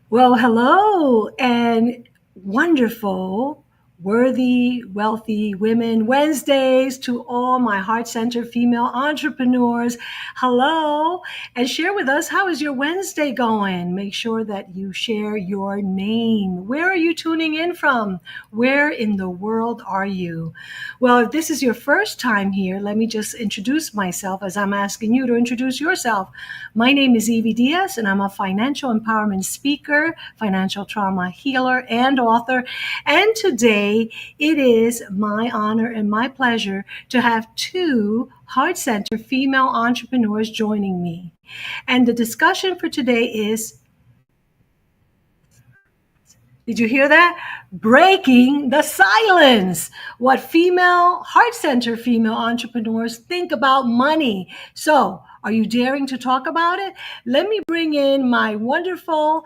Well, hello and wonderful, worthy, wealthy women Wednesdays to all my heart center female entrepreneurs. Hello, and share with us how is your Wednesday going? Make sure that you share your name. Where are you tuning in from? Where in the world are you? Well, if this is your first time here, let me just introduce myself as I'm asking you to introduce yourself. My name is Evie Diaz, and I'm a financial empowerment speaker, financial trauma healer, and author. And today it is my honor and my pleasure to have two Heart Center female entrepreneurs joining me. And the discussion for today is, did you hear that? Breaking the silence. What female, heart center female entrepreneurs think about money. So, are you daring to talk about it? Let me bring in my wonderful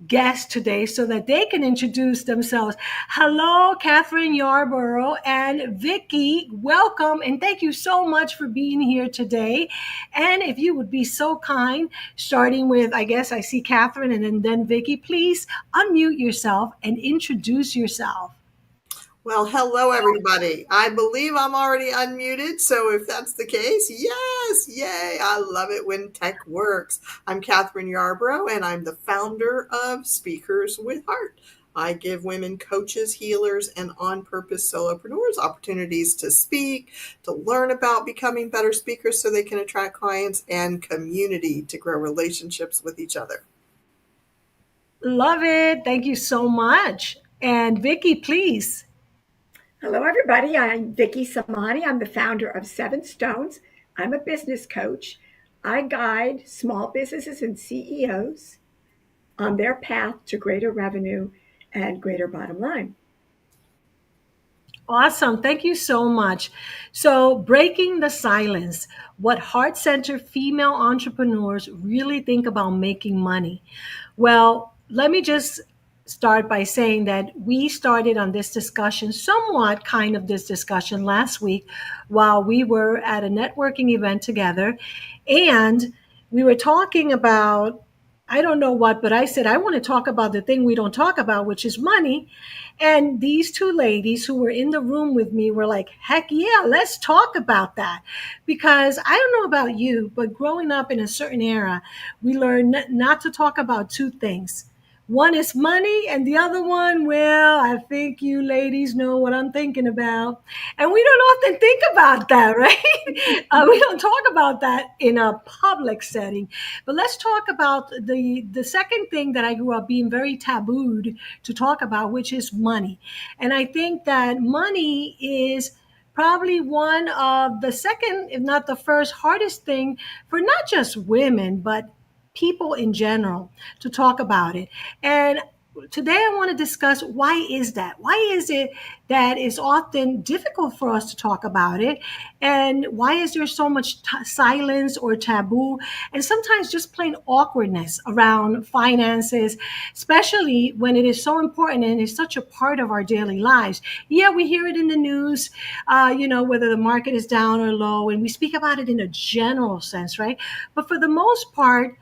guest today so that they can introduce themselves. Hello, Kathryn, Yarborough, and Vicki. Welcome, and thank you so much for being here today. And if you would be so kind, starting with, I guess I see Kathryn and then Vicki, please unmute yourself and introduce yourself. Well, hello, everybody. I believe I'm already unmuted. So if that's the case, yes, yay. I love it when tech works. I'm Kathryn Yarborough, and I'm the founder of Speakers with Heart. I give women coaches, healers, and on purpose solopreneurs opportunities to speak, to learn about becoming better speakers so they can attract clients and community to grow relationships with each other. Love it. Thank you so much. And Vicki, please. Hello, everybody. I'm Vicki Semanie. I'm the founder of Seven Stones. I'm a business coach. I guide small businesses and CEOs on their path to greater revenue and greater bottom line. Awesome. Thank you so much. So, breaking the silence, what heart center female entrepreneurs really think about making money. Well, let me just start by saying that we started on this discussion, somewhat kind of this discussion last week while we were at a networking event together. And we were talking about, I don't know what, but I said, I want to talk about the thing we don't talk about, which is money. And these two ladies who were in the room with me were like, heck yeah, let's talk about that. Because I don't know about you, but growing up in a certain era, we learned not to talk about two things. One is money, and the other one, well, I think you ladies know what I'm thinking about. And we don't often think about that, right? We don't talk about that in a public setting. But let's talk about the second thing that I grew up being very tabooed to talk about, which is money. And I think that money is probably one of the second, if not the first, hardest thing for not just women, but people in general to talk about it. And today I want to discuss why is that? Why is it that it's often difficult for us to talk about it? And why is there so much silence or taboo? And sometimes just plain awkwardness around finances, especially when it is so important and it's such a part of our daily lives. Yeah, we hear it in the news, whether the market is down or low, and we speak about it in a general sense, right? But for the most part,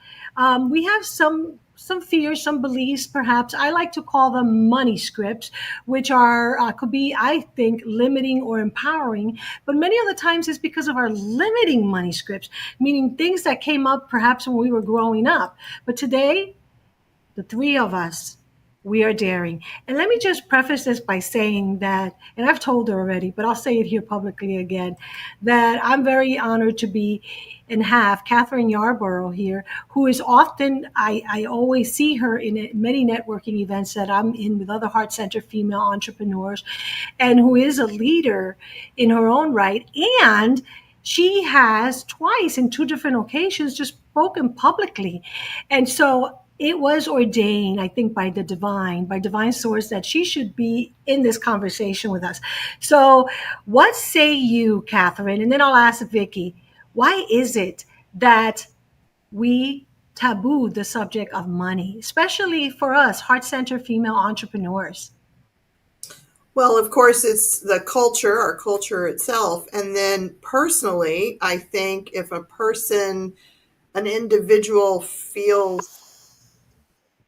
we have some fears, some beliefs, perhaps. I like to call them money scripts, which are could be, I think, limiting or empowering. But many of the times it's because of our limiting money scripts, meaning things that came up perhaps when we were growing up. But today, the three of us, we are daring. And let me just preface this by saying that, and I've told her already, but I'll say it here publicly again, that I'm very honored to be and have Kathryn Yarborough here, who is often, I always see her in many networking events that I'm in with other heart center female entrepreneurs, and who is a leader in her own right. And she has twice in two different occasions just spoken publicly. And so it was ordained, I think, by divine source, that she should be in this conversation with us. So, what say you, Kathryn? And then I'll ask Vicki, why is it that we taboo the subject of money, especially for us, heart center female entrepreneurs? Well, of course, it's the culture, our culture itself. And then personally, I think if an individual feels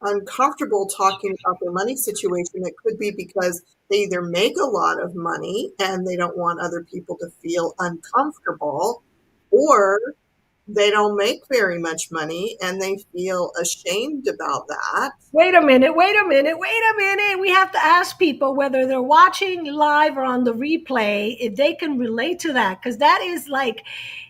uncomfortable talking about their money situation, it could be because they either make a lot of money and they don't want other people to feel uncomfortable, or they don't make very much money and they feel ashamed about that. Wait a minute, wait a minute, wait a minute. We have to ask people whether they're watching live or on the replay if they can relate to that. Because that is like,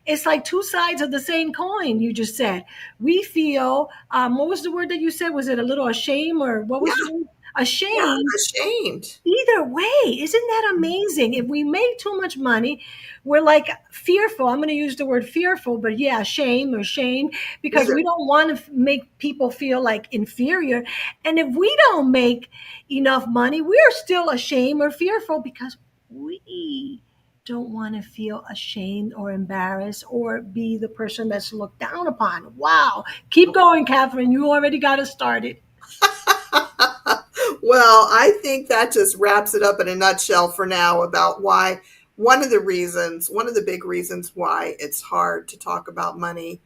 it's like two sides of the same coin, you just said. We feel, what was the word that you said? Was it a little ashamed or what was Yeah, the word? yeah, Ashamed. ashamed. Either way, isn't that amazing? If we make too much money, we're like fearful. I'm going to use the word fearful, but yeah, shame or shame, because Either. we don't want to make people feel like inferior. And if we don't make enough money, we're still ashamed or fearful because we don't want to feel ashamed or embarrassed or be the person that's looked down upon. Wow. Keep going, Kathryn. You already got us started. Well, I think that just wraps it up in a nutshell for now about why one of the big reasons why it's hard to talk about money.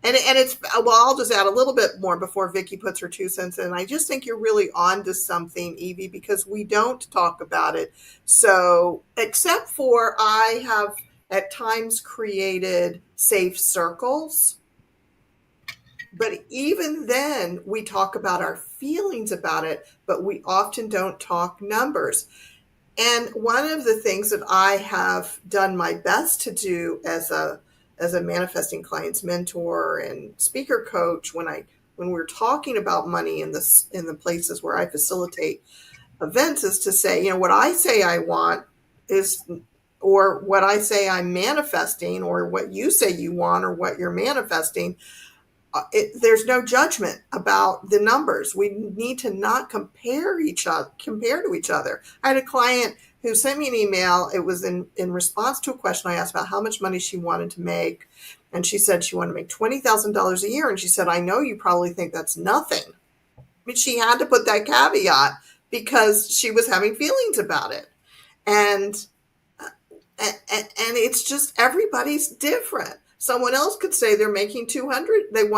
And it's, well, I'll just add a little bit more before Vicki puts her 2 cents in. I just think you're really on to something, Evie, because we don't talk about it. So, except for I have at times created safe circles, but even then, we talk about our feelings about it, but we often don't talk numbers. And one of the things that I have done my best to do as a manifesting clients mentor and speaker coach when we're talking about money in the places where I facilitate events is to say, what I say I want is, or what I say I'm manifesting, or what you say you want, or what you're manifesting, there's no judgment about the numbers. We need to not compare to each other. I had a client who sent me an email. It was in response to a question I asked about how much money she wanted to make. And she said she wanted to make $20,000 a year. And she said, I know you probably think that's nothing. I mean, she had to put that caveat because she was having feelings about it. And it's just, everybody's different. Someone else could say they want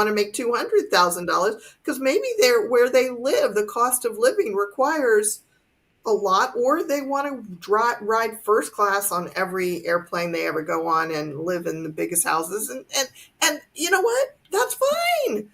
to make $200,000 because maybe they're where they live, the cost of living requires a lot, or they want to ride first class on every airplane they ever go on and live in the biggest houses. And you know what? That's fine.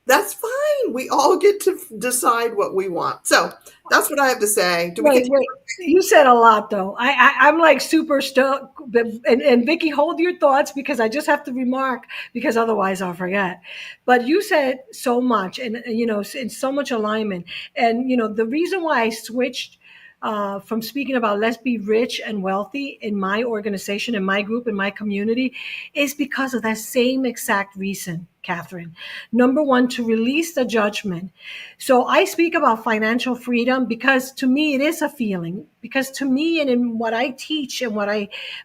That's fine. We all get to decide what we want. So that's what I have to say. Do we Wait, continue? wait. You said a lot, though. I'm like super stuck. And Vicky, hold your thoughts because I just have to remark because otherwise I'll forget. But you said so much, and in so much alignment. And the reason why I switched from speaking about let's be rich and wealthy in my organization, in my group, in my community, is because of that same exact reason, Kathryn. Number one, to release the judgment. So I speak about financial freedom because to me it is a feeling. Because to me, and in what I teach and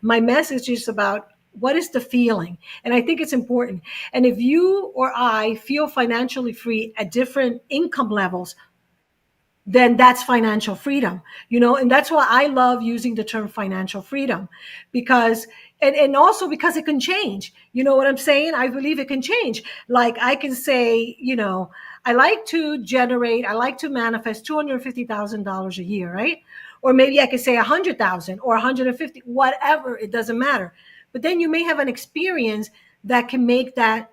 my message is about what is the feeling? And I think it's important. And if you or I feel financially free at different income levels, then that's financial freedom, and that's why I love using the term financial freedom because, and also because it can change. You know what I'm saying? I believe it can change. Like I can say, I like to manifest $250,000 a year, right? Or maybe I could say 100,000 or 150, whatever, it doesn't matter. But then you may have an experience that can make that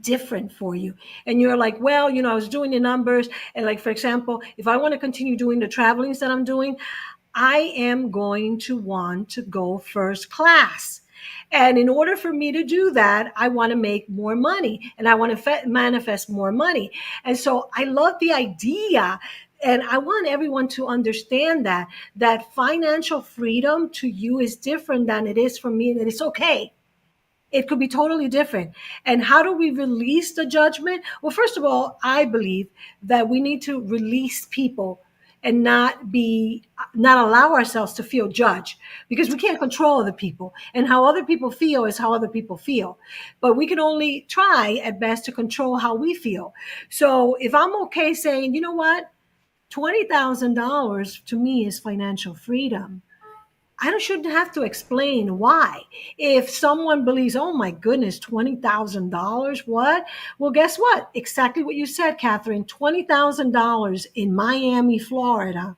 different for you, and you're like, well, I was doing the numbers, and like, for example, if I want to continue doing the travelings that I'm doing, I am going to want to go first class, and in order for me to do that, I want to make more money, and I want to manifest more money. And so I love the idea, and I want everyone to understand that financial freedom to you is different than it is for me, and it's okay. It could be totally different. And how do we release the judgment? Well, first of all, I believe that we need to release people and not allow ourselves to feel judged, because we can't control other people, and how other people feel is how other people feel, but we can only try at best to control how we feel. So if I'm okay saying, you know what, $20,000 to me is financial freedom, shouldn't have to explain why. If someone believes, oh my goodness, $20,000, what? Well, guess what? Exactly what you said, Kathryn. $20,000 in Miami, Florida.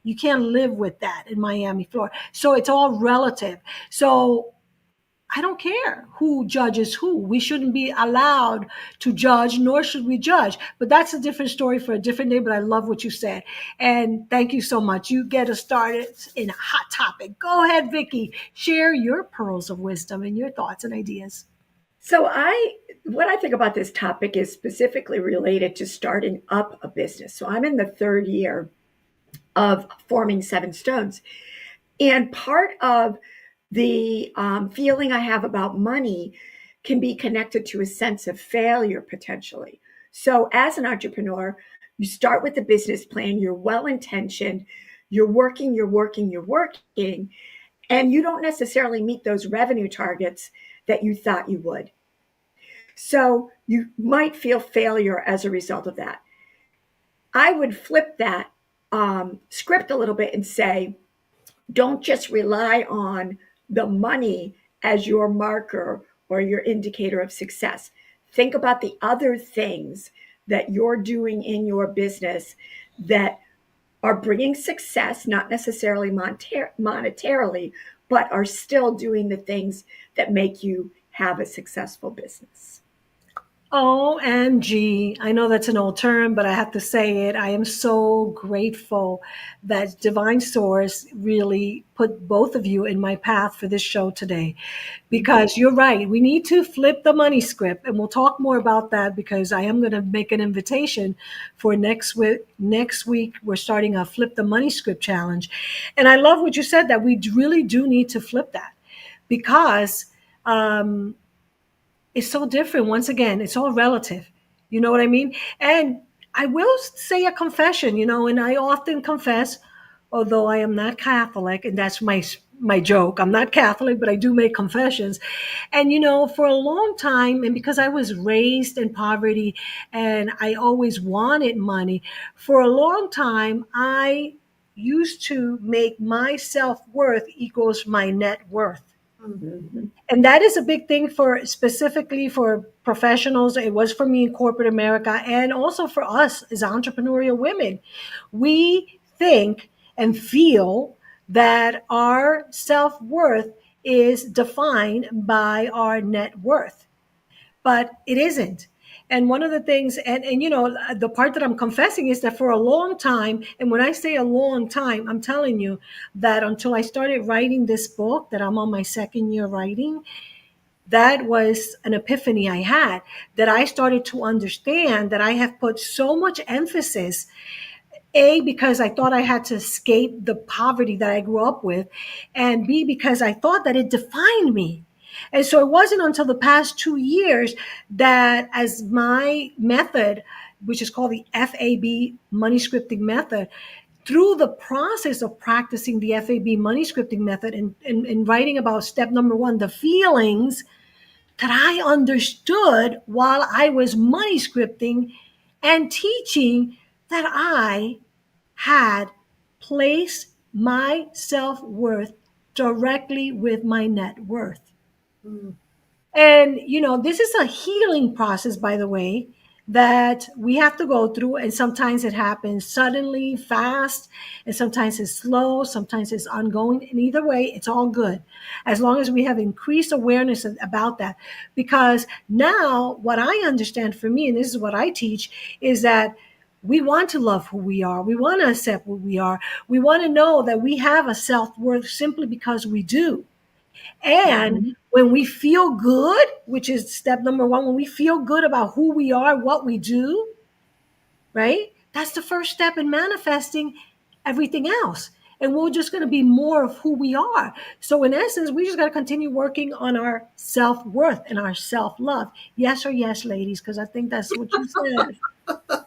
You can't live with that in Miami, Florida. So it's all relative. So I don't care who judges who. We shouldn't be allowed to judge, nor should we judge. But that's a different story for a different day. But I love what you said. And thank you so much. You get us started in a hot topic. Go ahead, Vicki. Share your pearls of wisdom and your thoughts and ideas. So what I think about this topic is specifically related to starting up a business. So I'm in the third year of forming Seven Stones. And part of the feeling I have about money can be connected to a sense of failure potentially. So as an entrepreneur, you start with a business plan, you're well intentioned, you're working, and you don't necessarily meet those revenue targets that you thought you would. So you might feel failure as a result of that. I would flip that script a little bit and say, don't just rely on the money as your marker or your indicator of success. Think about the other things that you're doing in your business that are bringing success, not necessarily monetarily, but are still doing the things that make you have a successful business. OMG. I know that's an old term, but I have to say it. I am so grateful that Divine Source really put both of you in my path for this show today. Because you're right. We need to flip the money script. And we'll talk more about that because I am going to make an invitation for next week. Next week, we're starting a Flip the Money Script challenge. And I love what you said that we really do need to flip that because it's so different. Once again, it's all relative. You know what I mean? And I will say a confession, and I often confess, although I am not Catholic, and that's my joke. I'm not Catholic, but I do make confessions. And for a long time, and because I was raised in poverty and I always wanted money, for a long time I used to make my self-worth equals my net worth. Mm-hmm. And that is a big thing for specifically for professionals. It was for me in corporate America and also for us as entrepreneurial women. We think and feel that our self-worth is defined by our net worth, but it isn't. And one of the things, and the part that I'm confessing is that for a long time, and when I say a long time, I'm telling you that until I started writing this book that I'm on my second year writing, that was an epiphany I had, that I started to understand that I have put so much emphasis, A, because I thought I had to escape the poverty that I grew up with, and B, because I thought that it defined me. And so it wasn't until the past 2 years that, as my method, which is called the FAB money scripting method, through the process of practicing the FAB money scripting method and writing about step number one, the feelings, that I understood while I was money scripting and teaching that I had placed my self worth directly with my net worth. Mm. And, this is a healing process, by the way, that we have to go through. And sometimes it happens suddenly, fast, and sometimes it's slow, sometimes it's ongoing. And either way, it's all good as long as we have increased awareness about that. Because now, what I understand for me, and this is what I teach, is that we want to love who we are. We want to accept who we are. We want to know that we have a self worth simply because we do. And Mm-hmm. when we feel good, which is step number one, when we feel good about who we are, what we do, right? That's the first step in manifesting everything else. And we're just going to be more of who we are. So, in essence, we just got to continue working on our self worth and our self love. Yes or yes, ladies, because I think that's what you said. For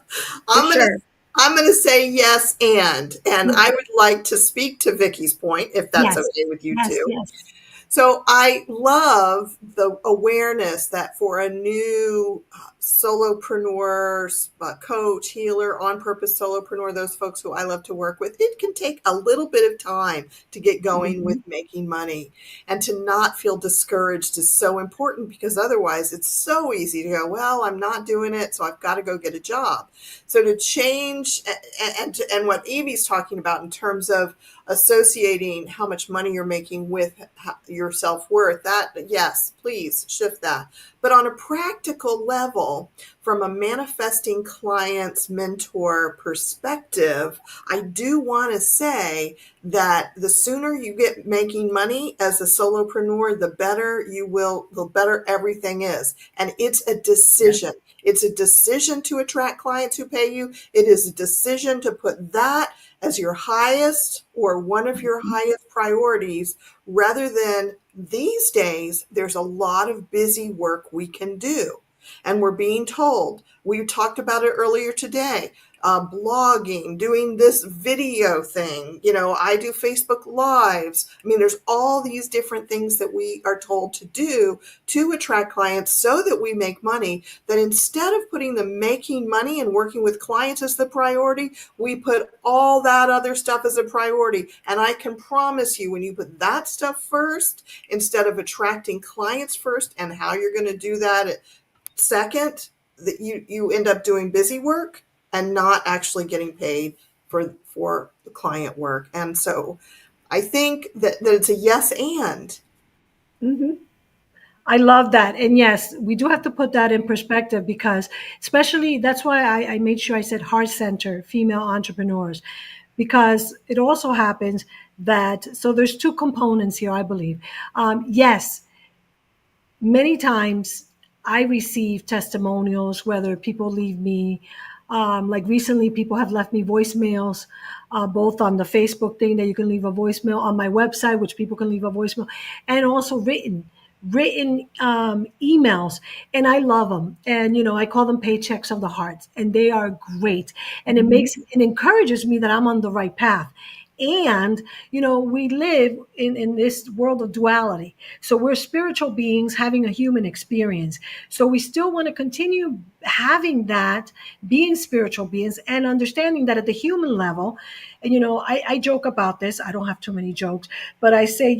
I'm gonna sure. I'm gonna say yes, and Yes, I would like to speak to Vicky's point, if that's yes, okay with you yes, too. yes. So I love the awareness that for a new solopreneur, coach, healer, on purpose solopreneur, those folks who I love to work with, it can take a little bit of time to get going Mm-hmm. with making money, and to not feel discouraged is so important, because otherwise it's so easy to go, well, I'm not doing it, so I've got to go get a job. So to change, and what Evie's talking about in terms of associating how much money you're making with your self-worth, that, yes, please shift that. But on a practical level, from a manifesting client's mentor perspective, I do want to say that the sooner you get making money as a solopreneur, the better you will, the better everything is. And it's a decision. It's a decision to attract clients who pay you. It is a decision to put that as your highest or one of your highest priorities, rather than these days, there's a lot of busy work we can do. And we're being told, we talked about it earlier today, blogging, doing this video thing. I do Facebook Lives. I mean, there's all these different things that we are told to do to attract clients so that we make money, that instead of putting the making money and working with clients as the priority, we put all that other stuff as a priority. And I can promise you, when you put that stuff first, instead of attracting clients first and how you're going to do that second, that you end up doing busy work and not actually getting paid for the client work. And so I think that it's a yes and. Mm-hmm. I love that. And yes, we do have to put that in perspective, because especially that's why I made sure I said heart center female entrepreneurs, because it also happens that, so there's two components here, I believe. Yes, many times I receive testimonials, whether people leave me, like recently, people have left me voicemails, both on the Facebook thing that you can leave a voicemail, on my website, which people can leave a voicemail, and also written emails. And I love them. And, I call them paychecks of the heart, and they are great. And it encourages me that I'm on the right path. And, we live in this world of duality. So we're spiritual beings having a human experience. So we still want to continue having that, being spiritual beings, and understanding that at the human level, and, I joke about this. I don't have too many jokes, but I say,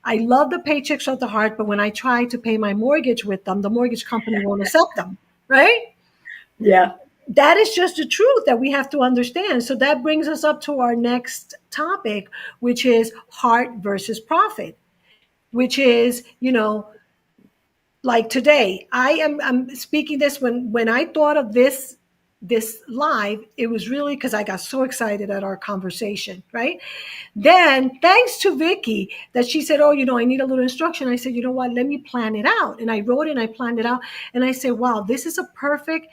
I love the paychecks of the heart, but when I try to pay my mortgage with them, the mortgage company won't accept them, right? Yeah. That is just the truth that we have to understand. So that brings us up to our next topic, which is heart versus profit, which is, like today, I'm speaking this, when I thought of this live, it was really because I got so excited at our conversation, right? Then thanks to Vicki, that she said, oh, I need a little instruction. I said, you know what, let me plan it out. And I wrote it and I planned it out. And I said, wow, this is a perfect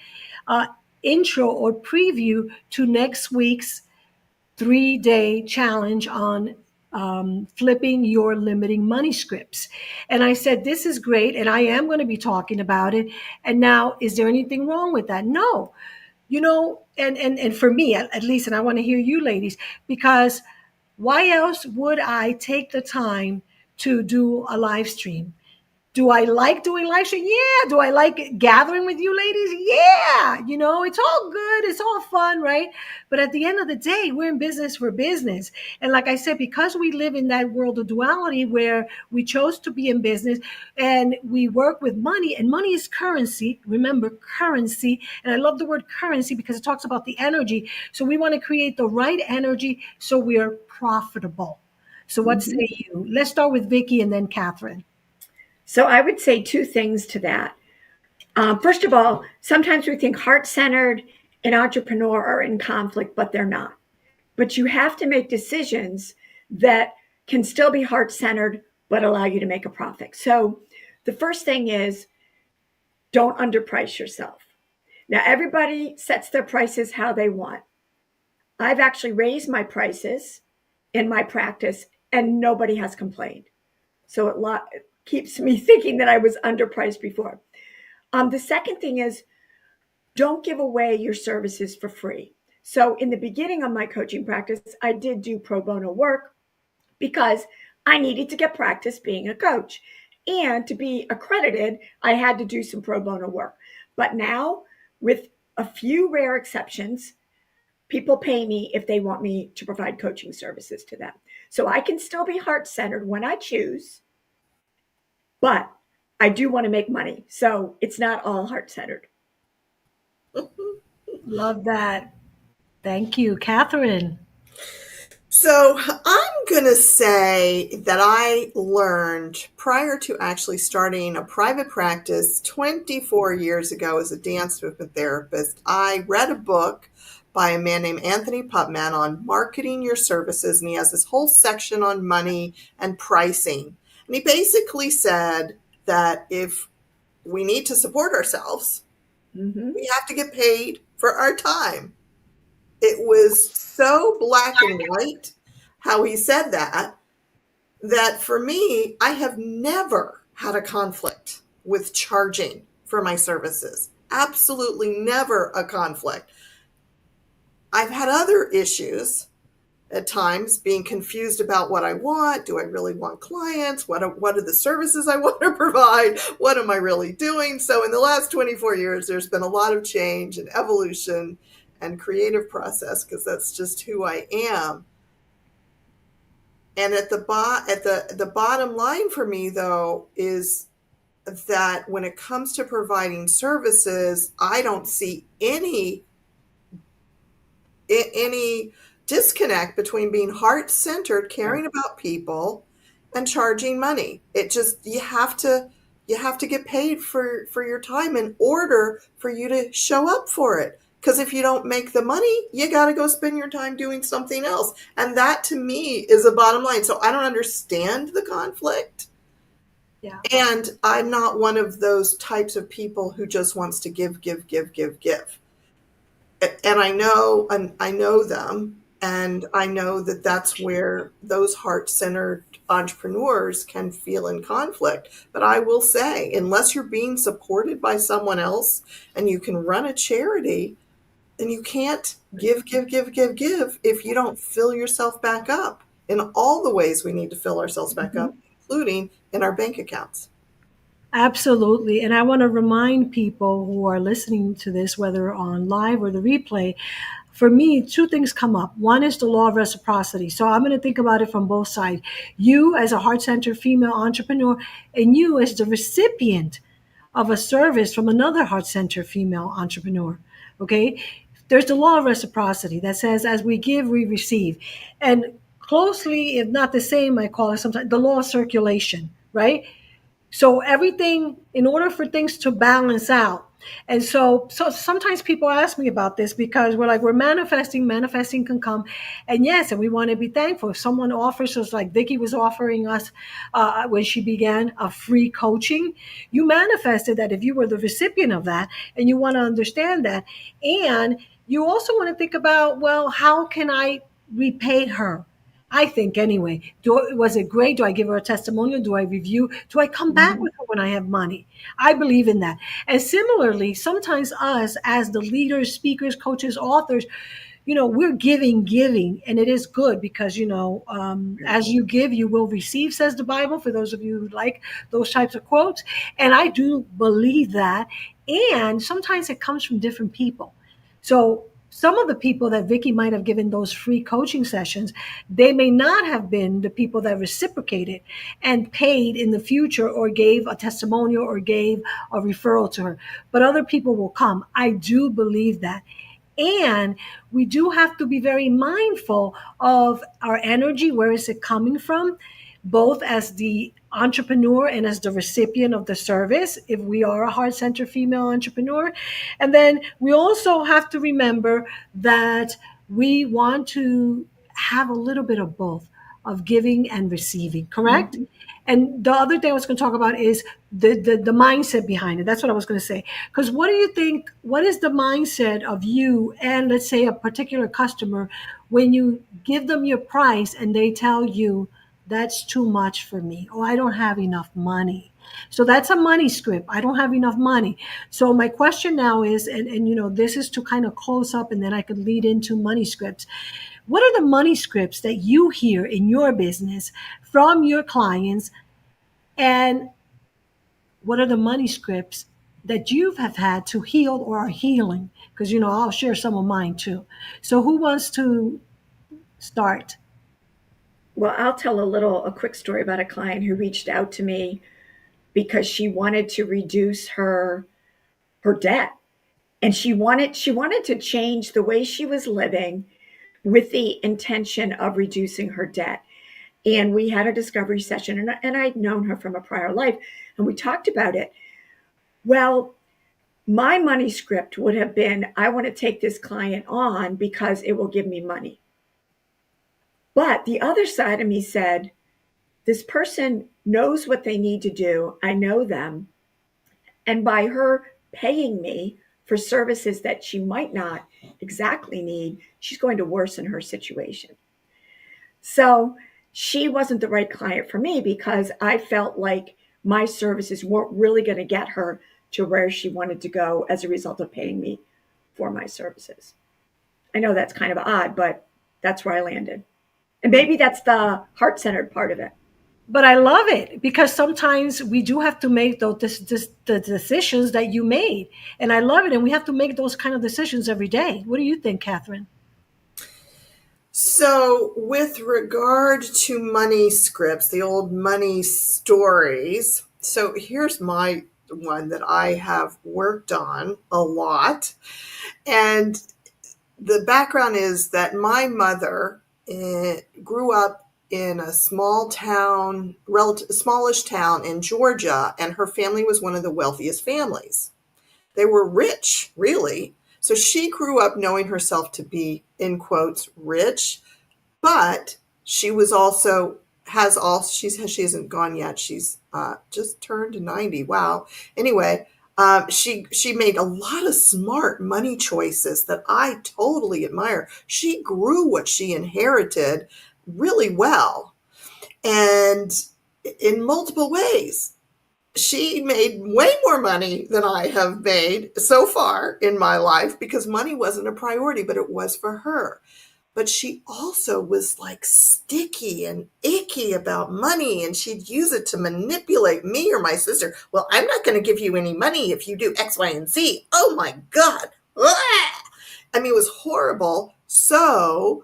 uh, intro or preview to next week's 3-day challenge on flipping your limiting money scripts. And I said, this is great. And I am going to be talking about it. And now, is there anything wrong with that? No. And for me, at least, and I want to hear you ladies, because why else would I take the time to do a live stream? Do I like doing live stream? Yeah. Do I like gathering with you ladies? Yeah. It's all good. It's all fun, right? But at the end of the day, we're in business for business. And like I said, because we live in that world of duality where we chose to be in business and we work with money, and money is currency. Remember, currency. And I love the word currency because it talks about the energy. So we want to create the right energy so we are profitable. So what Mm-hmm. say you? Let's start with Vicki and then Kathryn. So I would say two things to that. First of all, sometimes we think heart centered and entrepreneur are in conflict, but they're not. But you have to make decisions that can still be heart centered, but allow you to make a profit. So the first thing is, don't underprice yourself. Now, everybody sets their prices how they want. I've actually raised my prices in my practice, and nobody has complained. So it keeps me thinking that I was underpriced before. The second thing is, don't give away your services for free. So in the beginning of my coaching practice, I did do pro bono work because I needed to get practice being a coach. And to be accredited, I had to do some pro bono work. But now, with a few rare exceptions, people pay me if they want me to provide coaching services to them. So I can still be heart centered when I choose, but I do want to make money. So it's not all heart centered. Love that. Thank you, Kathryn. So I'm going to say that I learned prior to actually starting a private practice 24 years ago as a dance movement therapist. I read a book by a man named Anthony Putman on marketing your services, and he has this whole section on money and pricing. And he basically said that if we need to support ourselves, Mm-hmm. we have to get paid for our time. It was so black and white how he said that, that for me, I have never had a conflict with charging for my services. Absolutely never a conflict. I've had other issues at times, being confused about what I want. Do I really want clients? What are the services I want to provide? What am I really doing? So in the last 24 years, there's been a lot of change and evolution and creative process, because that's just who I am. And at the bottom line for me, though, is that when it comes to providing services, I don't see any disconnect between being heart-centered, caring about people, and charging money. It just, you have to get paid for your time in order for you to show up for it. Because if you don't make the money, you got to go spend your time doing something else. And that to me is a bottom line. So I don't understand the conflict. Yeah. And I'm not one of those types of people who just wants to give, give, give, give, give. And I know them, and I know that that's where those heart-centered entrepreneurs can feel in conflict. But I will say, unless you're being supported by someone else and you can run a charity, then you can't give, give, give, give, give if you don't fill yourself back up in all the ways we need to fill ourselves back Mm-hmm. up, including in our bank accounts. Absolutely. And I want to remind people who are listening to this, whether on live or the replay, for me, two things come up. One is the law of reciprocity. So I'm going to think about it from both sides. You, as a heart centered female entrepreneur, and you, as the recipient of a service from another heart centered female entrepreneur. Okay. There's the law of reciprocity that says, as we give, we receive. And closely, if not the same, I call it sometimes the law of circulation, right? So everything, in order for things to balance out. And so sometimes people ask me about this, because we're manifesting can come. And yes, and we want to be thankful. If someone offers us, like Vicki was offering us when she began, a free coaching, you manifested that if you were the recipient of that, and you want to understand that. And you also want to think about, well, how can I repay her? I think anyway. Was it great? Do I give her a testimonial? Do I review? Do I come back Mm-hmm. with her when I have money? I believe in that. And similarly, sometimes us as the leaders, speakers, coaches, authors, we're giving, and it is good because, as you give, you will receive, says the Bible, for those of you who like those types of quotes. And I do believe that. And sometimes it comes from different people. So some of the people that Vicki might have given those free coaching sessions, they may not have been the people that reciprocated and paid in the future, or gave a testimonial, or gave a referral to her. But other people will come. I do believe that. And we do have to be very mindful of our energy. Where is it coming from? Both as the entrepreneur and as the recipient of the service, if we are a heart centered female entrepreneur. And then we also have to remember that we want to have a little bit of both, of giving and receiving, correct? Mm-hmm. And the other thing I was going to talk about is the mindset behind it. That's what I was going to say. Because what do you think? What is the mindset of you and, let's say, a particular customer, when you give them your price and they tell you, that's too much for me, or I don't have enough money? So that's a money script. I don't have enough money. So my question now is, and this is to kind of close up and then I could lead into money scripts. What are the money scripts that you hear in your business from your clients? And what are the money scripts that you have had to heal or are healing? Because, I'll share some of mine too. So who wants to start? Well, I'll tell a quick story about a client who reached out to me because she wanted to reduce her debt, and she wanted to change the way she was living with the intention of reducing her debt. And we had a discovery session, and I'd known her from a prior life, and we talked about it. Well, my money script would have been, I want to take this client on because it will give me money. But the other side of me said, this person knows what they need to do. I know them. And by her paying me for services that she might not exactly need, she's going to worsen her situation. So she wasn't the right client for me because I felt like my services weren't really going to get her to where she wanted to go as a result of paying me for my services. I know that's kind of odd, but that's where I landed. And maybe that's the heart centered part of it. But I love it because sometimes we do have to make the decisions that you made. And I love it. And we have to make those kind of decisions every day. What do you think, Kathryn? So, with regard to money scripts, the old money stories, so here's my one that I have worked on a lot. And the background is that my mother grew up in a small town, smallish town in Georgia, and her family was one of the wealthiest families. They were rich, really. So she grew up knowing herself to be, in quotes, rich, but she was also has all she hasn't gone yet. She's just turned 90. Wow. Anyway, she made a lot of smart money choices that I totally admire. She grew what she inherited really well, and in multiple ways. She made way more money than I have made so far in my life because money wasn't a priority, but it was for her. But she also was like sticky and icky about money, and she'd use it to manipulate me or my sister. Well, I'm not going to give you any money if you do X, Y, and Z. Oh my God. I mean, it was horrible. So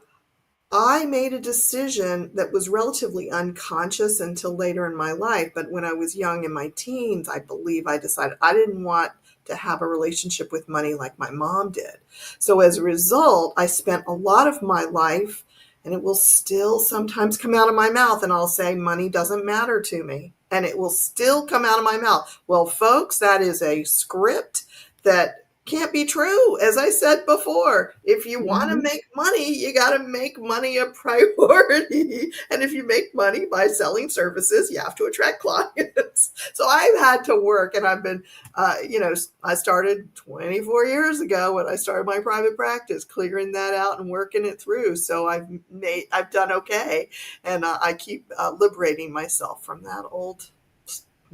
I made a decision that was relatively unconscious until later in my life. But when I was young in my teens, I believe I decided I didn't want to have a relationship with money like my mom did. So as a result, I spent a lot of my life, and it will still sometimes come out of my mouth, and I'll say, money doesn't matter to me. And it will still come out of my mouth. Well, folks, that is a script that can't be true. As I said before, if you want to make money, you got to make money a priority. And if you make money by selling services, you have to attract clients. So I've had to work, and I've been, I started 24 years ago when I started my private practice, clearing that out and working it through. So I've done okay. And I keep liberating myself from that old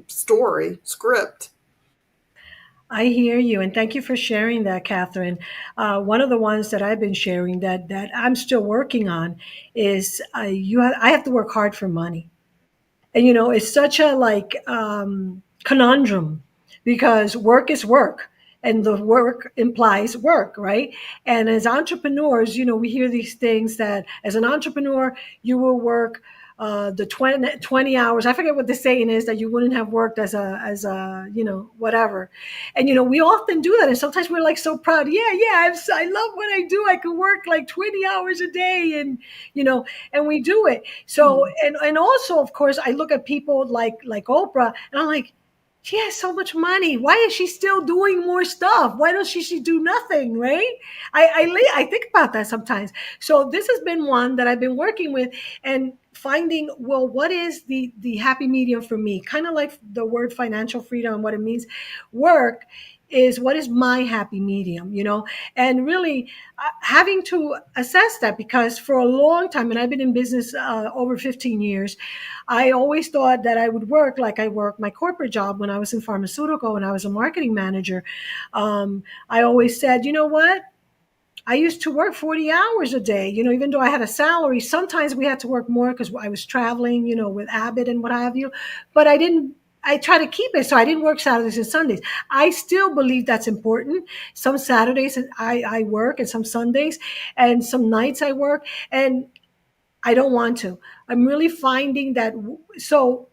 story script. I hear you, and thank you for sharing that, Kathryn. One of the ones that I've been sharing that I'm still working on is I have to work hard for money. And it's such a conundrum because work is work and the work implies work, right? And as entrepreneurs, we hear these things that as an entrepreneur you will work the 20 hours. I forget what the saying is, that you wouldn't have worked as a whatever. And we often do that, and sometimes we're like so proud. I love what I do. I could work like 20 hours a day, and and we do it. So, and also, of course, I look at people like Oprah, and I'm like, she has so much money. Why is she still doing more stuff? Why does she do nothing? Right? I think about that sometimes. So this has been one that I've been working with and finding, well, what is the happy medium for me? Kind of like the word financial freedom and what it means. Work is what is my happy medium, and really having to assess that, because for a long time, and I've been in business over 15 years, I always thought that I would work like I worked my corporate job when I was in pharmaceutical and I was a marketing manager. I always said, you know what? I used to work 40 hours a day, even though I had a salary. Sometimes we had to work more because I was traveling, with Abbott and what have you. But I try to keep it. So I didn't work Saturdays and Sundays. I still believe that's important. Some Saturdays I work, and some Sundays, and some nights I work. And I don't want to. I'm really finding that. So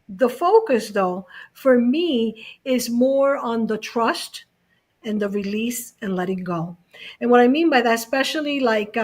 the focus, though, for me is more on the trust and the release and letting go. And what I mean by that, especially like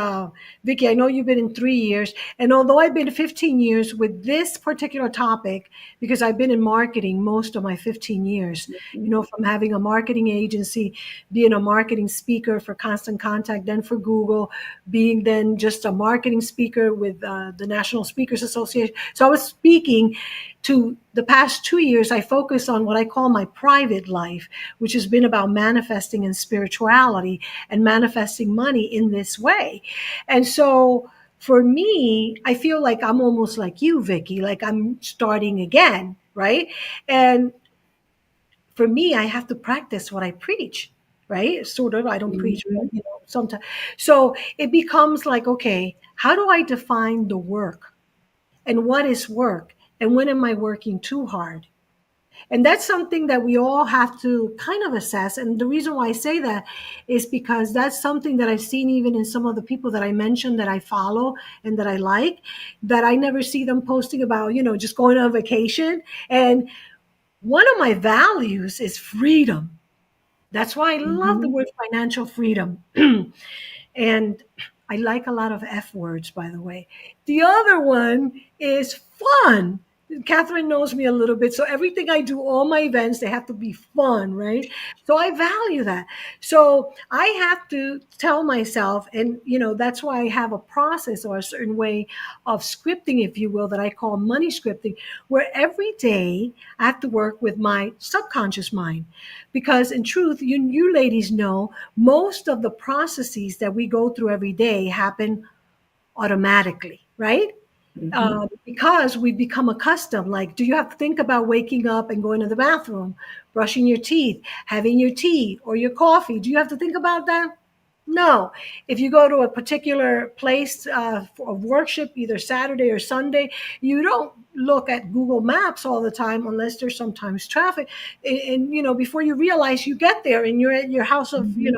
Vicki, I know you've been in 3 years, and although I've been 15 years with this particular topic, because I've been in marketing most of my 15 years, from having a marketing agency, being a marketing speaker for Constant Contact, then for Google, being then just a marketing speaker with the National Speakers Association. So I was speaking to the past 2 years. I focus on what I call my private life, which has been about manifesting in spirituality and manifesting money in this way. And so for me, I feel like I'm almost like you, Vicki, like I'm starting again, right? And for me, I have to practice what I preach, right? Sort of, I don't preach, but Mhm. sometimes. So it becomes like, okay, how do I define the work? And what is work? And when am I working too hard? And that's something that we all have to kind of assess. And the reason why I say that is because that's something that I've seen even in some of the people that I mentioned that I follow and that I like, that I never see them posting about, just going on vacation. And one of my values is freedom. That's why I love the Mhm. word financial freedom. And I like a lot of F words, by the way. The other one is fun. Kathryn knows me a little bit. So everything I do, all my events, they have to be fun, right? So I value that. So I have to tell myself, and that's why I have a process or a certain way of scripting, if you will, that I call money scripting, where every day I have to work with my subconscious mind. Because in truth, you ladies know most of the processes that we go through every day happen automatically, right? Mhm. Because we become accustomed. Like, do you have to think about waking up and going to the bathroom, brushing your teeth, having your tea or your coffee? Do you have to think about that? No. If you go to a particular place of worship, either Saturday or Sunday, you don't look at Google Maps all the time unless there's sometimes traffic. And before you realize, you get there and you're at your house of, Mhm.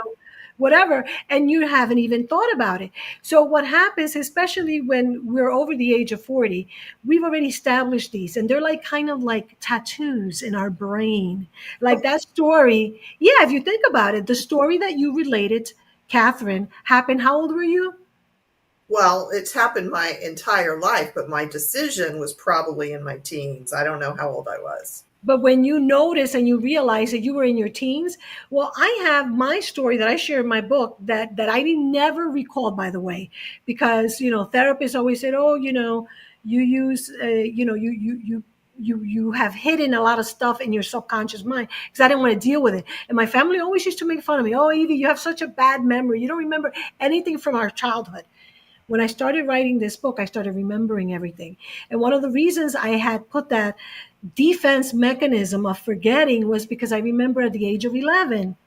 whatever, and you haven't even thought about it. So what happens, especially when we're over the age of 40, we've already established these, and they're like kind of like tattoos in our brain. Like that story, yeah, if you think about it, the story that you related, Kathryn, happened. How old were you? Well, it's happened my entire life, but my decision was probably in my teens. I don't know how old I was. But when you notice and you realize that you were in your teens, well, I have my story that I share in my book that I didn't never recall, by the way, because therapists always said, oh, you use, you have hidden a lot of stuff in your subconscious mind, because I didn't want to deal with it. And my family always used to make fun of me. Oh, Evie, you have such a bad memory. You don't remember anything from our childhood. When I started writing this book, I started remembering everything. And one of the reasons I had put that defense mechanism of forgetting was because I remember at the age of 11,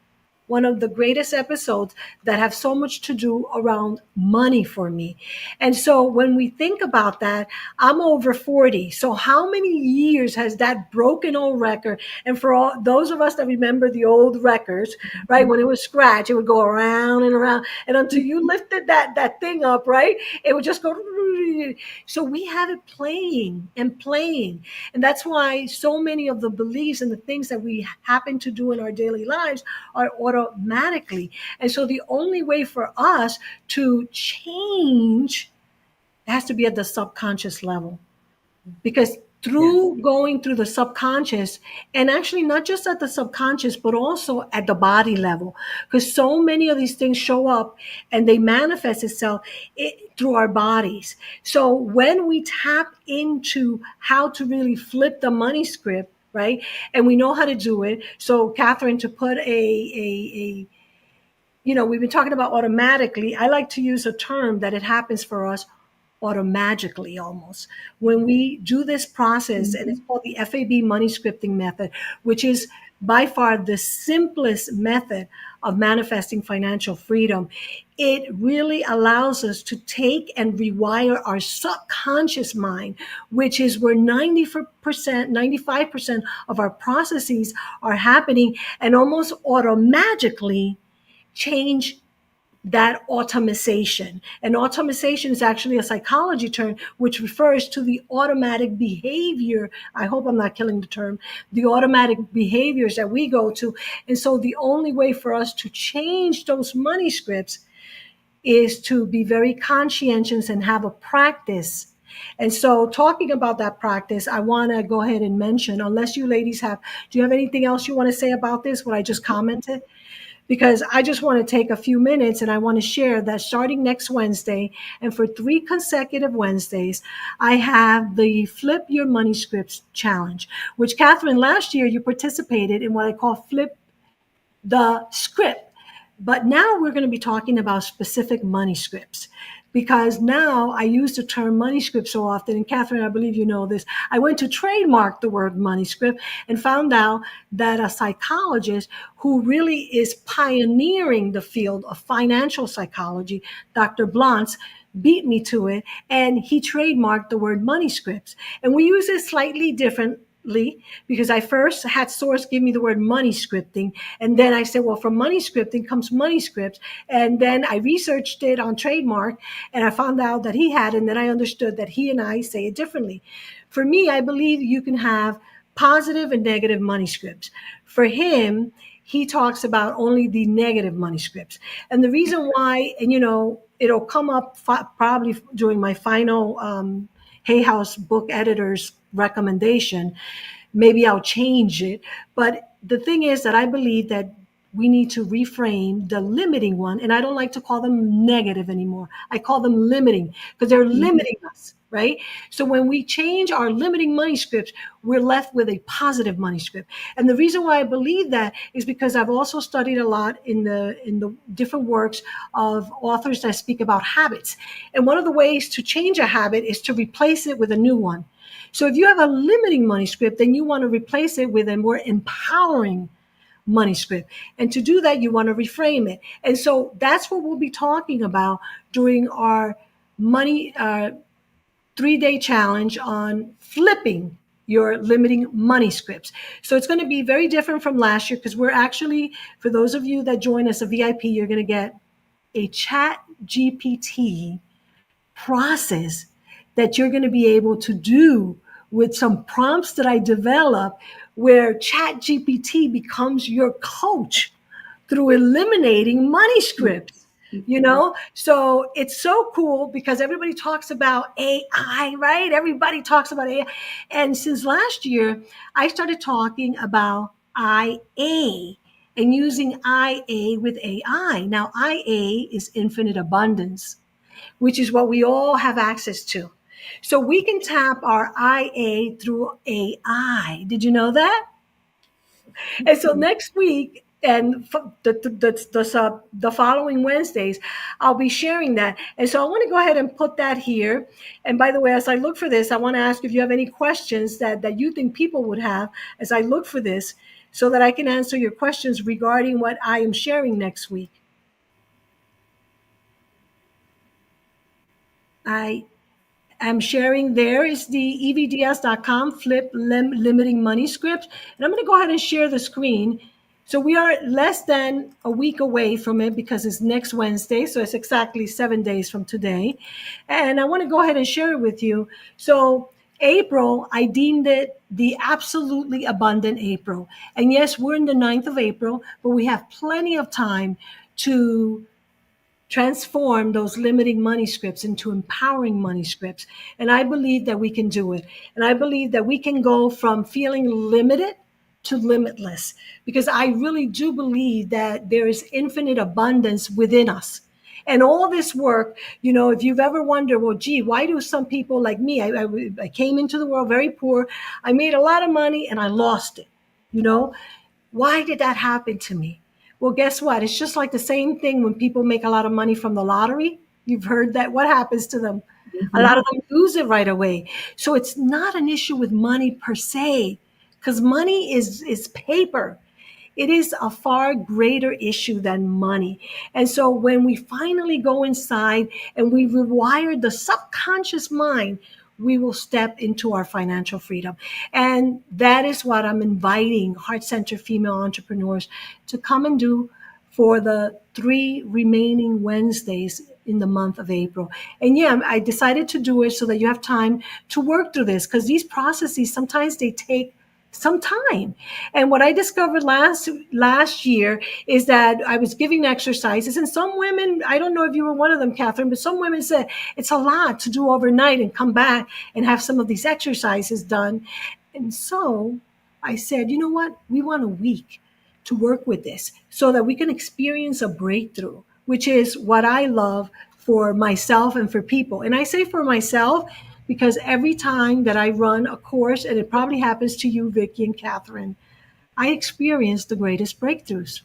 one of the greatest episodes that have so much to do around money for me. And so when we think about that, I'm over 40. So how many years has that broken old record? And for all those of us that remember the old records, right, when it was scratch, it would go around and around. And until you lifted that thing up, right, it would just go. So we have it playing and playing. And that's why so many of the beliefs and the things that we happen to do in our daily lives are automatically. And so the only way for us to change has to be at the subconscious level, because Yes. through going through the subconscious, and actually not just at the subconscious but also at the body level, because so many of these things show up and they manifest itself through our bodies. So when we tap into how to really flip the money script, right? And we know how to do it. So, Kathryn, to put we've been talking about automatically. I like to use a term that it happens for us automatically almost when we do this process, and it's Mhm. called the FAB money scripting method, which is by far the simplest method of manifesting financial freedom. It really allows us to take and rewire our subconscious mind, which is where 90%, 95% of our processes are happening, and almost automatically change that automation. And automation is actually a psychology term which refers to the automatic behavior. I hope I'm not killing the term, the automatic behaviors that we go to. And so the only way for us to change those money scripts is to be very conscientious and have a practice. And so, talking about that practice, I want to go ahead and mention, unless you ladies have, do you have anything else you want to say about this, what I just commented? Because I just want to take a few minutes and I want to share that starting next Wednesday and for 3 consecutive Wednesdays, I have the Flip Your Money Scripts Challenge, which Kathryn, last year you participated in what I call Flip the Script. But now we're going to be talking about specific money scripts because now I use the term money script so often. And Kathryn, I believe you know this. I went to trademark the word money script and found out that a psychologist who really is pioneering the field of financial psychology, Dr. Blantz, beat me to it, and he trademarked the word money scripts. And we use it slightly differently because I first had Source give me the word money scripting. And then I said, well, from money scripting comes money scripts. And then I researched it on trademark and I found out that he had, and then I understood that he and I say it differently. For me, I believe you can have positive and negative money scripts. For him, he talks about only the negative money scripts. And the reason why, and it'll come up probably during my final Hay House book editor's recommendation. Maybe I'll change it. But the thing is that I believe that we need to reframe the limiting one. And I don't like to call them negative anymore. I call them limiting because they're Mhm. limiting us, right? So when we change our limiting money scripts, we're left with a positive money script. And the reason why I believe that is because I've also studied a lot in the different works of authors that speak about habits. And one of the ways to change a habit is to replace it with a new one. So if you have a limiting money script, then you want to replace it with a more empowering money script. And to do that, you want to reframe it. And so that's what we'll be talking about during our money 3-day challenge on flipping your limiting money scripts. So it's going to be very different from last year because we're actually, for those of you that join us a VIP, you're going to get a chat GPT process that you're going to be able to do with some prompts that I develop where chat GPT becomes your coach through eliminating money scripts. Mhm. So it's so cool because everybody talks about AI, right? Everybody talks about AI. And since last year, I started talking about IA and using IA with AI. Now, IA is infinite abundance, which is what we all have access to. So we can tap our IA through AI. Did you know that? And so next week and the following Wednesdays, I'll be sharing that. And so I want to go ahead and put that here. And by the way, as I look for this, I want to ask if you have any questions that you think people would have as I look for this so that I can answer your questions regarding what I am sharing next week. I I'm sharing there is the evdiaz.com limiting money script. And I'm going to go ahead and share the screen. So we are less than a week away from it because it's next Wednesday. So it's exactly 7 days from today. And I want to go ahead and share it with you. So April, I deemed it the absolutely abundant April. And yes, we're in the 9th of April, but we have plenty of time to transform those limiting money scripts into empowering money scripts. And I believe that we can do it. And I believe that we can go from feeling limited to limitless because I really do believe that there is infinite abundance within us. And all this work, you know, if you've ever wondered, well, gee, why do some people like me, I came into the world very poor, I made a lot of money and I lost it, you know, why did that happen to me? Well, guess what? It's just like the same thing when people make a lot of money from the lottery. You've heard that. What happens to them? A lot Mhm. of them lose it right away. So it's not an issue with money per se, because money is paper. It is a far greater issue than money. And so when we finally go inside and we rewire the subconscious mind, we will step into our financial freedom. And that is what I'm inviting heart centered female entrepreneurs to come and do for the 3 remaining Wednesdays in the month of April. And yeah, I decided to do it so that you have time to work through this, because these processes sometimes they take some time. And what I discovered last year is that I was giving exercises, and some women, I don't know if you were one of them, Kathryn, but some women said it's a lot to do overnight and come back and have some of these exercises done. And so I said, you know what? We want a week to work with this so that we can experience a breakthrough, which is what I love for myself and for people. And I say for myself because every time that I run a course, and it probably happens to you, Vicki and Kathryn, I experience the greatest breakthroughs.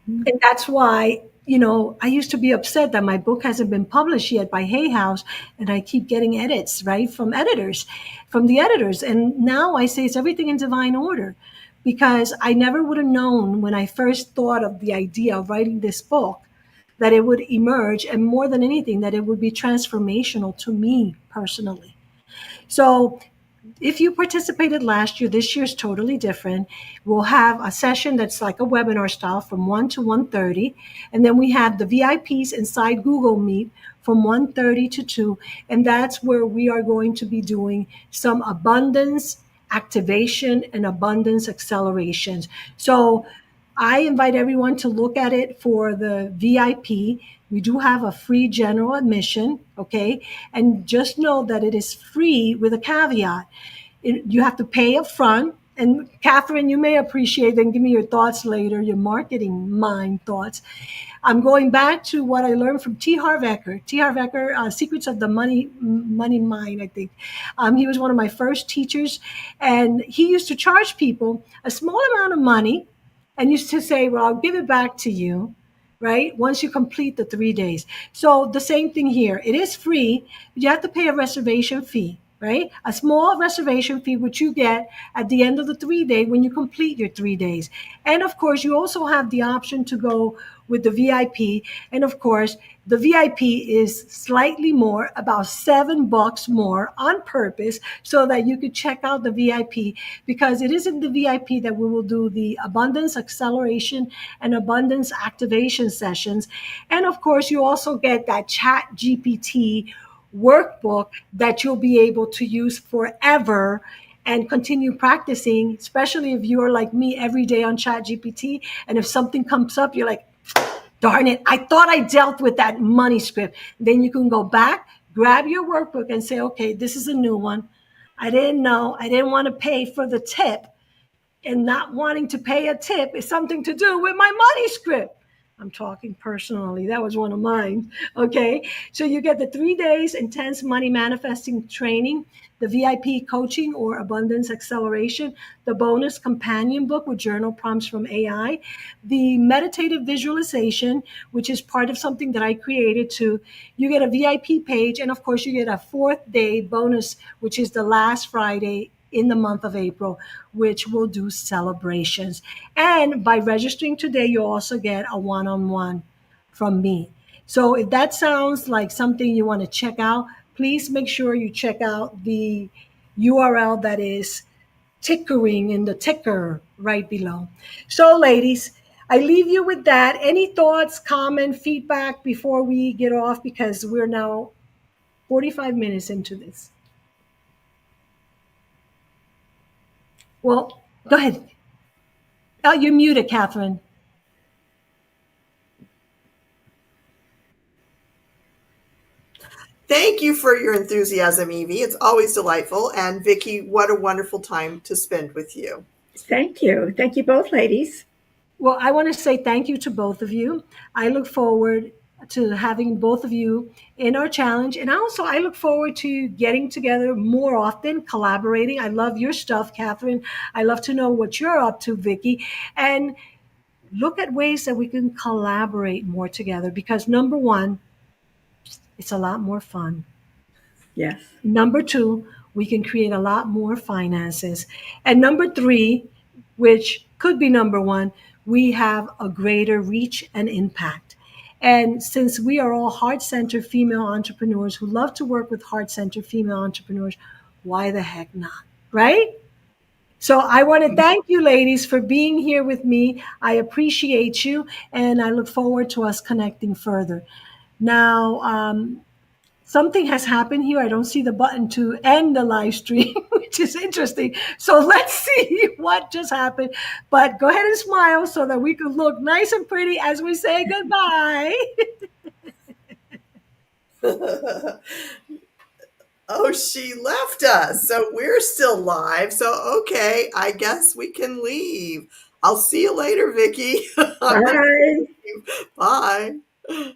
And that's why, you know, I used to be upset that my book hasn't been published yet by Hay House, and I keep getting edits, right, from the editors. And now I say it's everything in divine order, because I never would have known when I first thought of the idea of writing this book that it would emerge, and more than anything, that it would be transformational to me personally. So if you participated last year, this year is totally different. We'll have a session that's like a webinar style from 1 to 1:30, and then we have the VIPs inside Google Meet from 1:30 to 2, and that's where we are going to be doing some abundance activation and abundance accelerations. So I invite everyone to look at it for the VIP. We do have a free general admission, okay? And just know that it is free with a caveat. You have to pay up front. And Kathryn, you may appreciate and give me your thoughts later, your marketing mind thoughts. I'm going back to what I learned from T. Harv Eker. T. Harv Eker, Secrets of the Money Mind, I think. He was one of my first teachers, and he used to charge people a small amount of money and used to say, well, I'll give it back to you, right? Once you complete the 3 days. So the same thing here. It is free, but you have to pay a reservation fee, right? A small reservation fee, which you get at the end of the 3 day when you complete your 3 days. And of course, you also have the option to go with the VIP. And of course, the VIP is slightly more, about $7 more on purpose, so that you could check out the VIP, because it is in the VIP that we will do the abundance acceleration and abundance activation sessions. And of course, you also get that Chat GPT workbook that you'll be able to use forever and continue practicing, especially if you're like me every day on Chat GPT. And if something comes up, you're like, darn it, I thought I dealt with that money script. Then you can go back, grab your workbook and say, okay, this is a new one. I didn't know. I didn't want to pay for the tip. And not wanting to pay a tip is something to do with my money script. I'm talking personally. That was one of mine. Okay. So you get the 3 days intense money manifesting training, the VIP coaching or abundance acceleration, the bonus companion book with journal prompts from AI, the meditative visualization, which is part of something that I created too. You get a VIP page. And of course, you get a 4th day bonus, which is the last Friday in the month of April, which will do celebrations. And by registering today, you also get a one-on-one from me. So if that sounds like something you want to check out, please make sure you check out the URL that is tickering in the ticker right below. So, ladies, I leave you with that. Any thoughts, comment, feedback before we get off, because we're now 45 minutes into this. Well, go ahead. Oh, you're muted, Kathryn. Thank you for your enthusiasm, Evie. It's always delightful. And Vicki, what a wonderful time to spend with you. Thank you. Thank you both, ladies. Well, I want to say thank you to both of you. I look forward to having both of you in our challenge. And also, I look forward to getting together more often, collaborating. I love your stuff, Kathryn. I love to know what you're up to, Vicki. And look at ways that we can collaborate more together because number one, it's a lot more fun. Yes. Number two, we can create a lot more finances. And number three, which could be number one, we have a greater reach and impact. And since we are all heart centered female entrepreneurs who love to work with heart centered female entrepreneurs, why the heck not? Right? So I want to thank you, ladies, for being here with me. I appreciate you, and I look forward to us connecting further. Now, something has happened here. I don't see the button to end the live stream, which is interesting. So let's see what just happened. But go ahead and smile so that we can look nice and pretty as we say goodbye. Oh, she left us. So we're still live. So, okay, I guess we can leave. I'll see you later, Vicki. I'm going to Bye. leave. Bye.